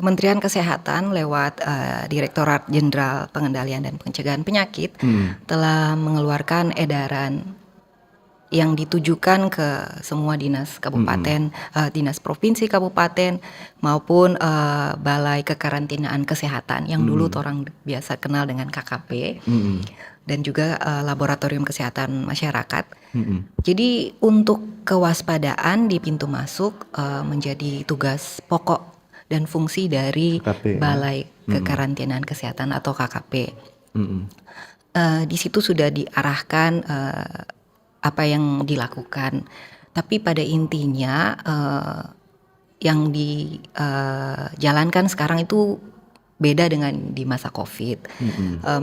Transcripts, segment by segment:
Kementerian Kesehatan lewat Direktorat Jenderal Pengendalian dan Pencegahan Penyakit telah mengeluarkan edaran yang ditujukan ke semua dinas kabupaten, dinas provinsi kabupaten maupun balai kekarantinaan kesehatan yang dulu orang biasa kenal dengan KKP, dan juga laboratorium kesehatan masyarakat. Jadi untuk kewaspadaan di pintu masuk menjadi tugas pokok dan fungsi dari KKP, balai kekarantinaan kesehatan atau KKP. Di situ sudah diarahkan apa yang dilakukan, tapi pada intinya yang dijalankan sekarang itu beda dengan di masa COVID.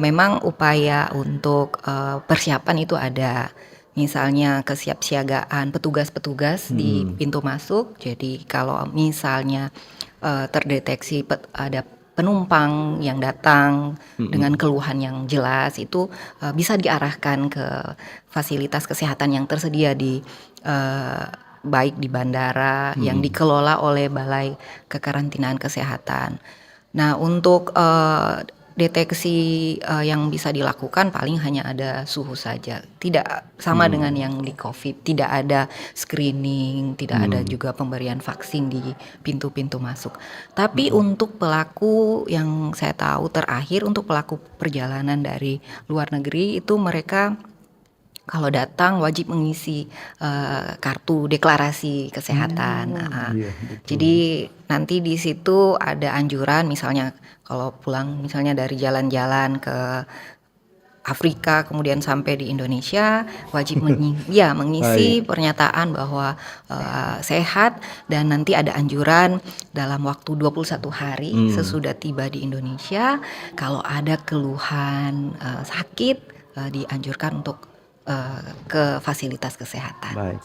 Memang upaya untuk persiapan itu ada, misalnya kesiapsiagaan petugas-petugas di pintu masuk. Jadi kalau misalnya terdeteksi ada penumpang yang datang dengan keluhan yang jelas, itu bisa diarahkan ke fasilitas kesehatan yang tersedia di baik di bandara yang dikelola oleh Balai Kekarantinaan Kesehatan. Nah, untuk deteksi yang bisa dilakukan paling hanya ada suhu saja, tidak sama dengan yang di COVID, tidak ada screening, tidak ada juga pemberian vaksin di pintu-pintu masuk. Tapi untuk pelaku yang saya tahu terakhir, untuk pelaku perjalanan dari luar negeri itu mereka kalau datang wajib mengisi kartu deklarasi kesehatan. Jadi nanti di situ ada anjuran, misalnya kalau pulang misalnya dari jalan-jalan ke Afrika kemudian sampai di Indonesia, wajib mengisi pernyataan bahwa sehat, dan nanti ada anjuran dalam waktu 21 hari sesudah tiba di Indonesia, kalau ada keluhan sakit dianjurkan untuk ke fasilitas kesehatan. Baik.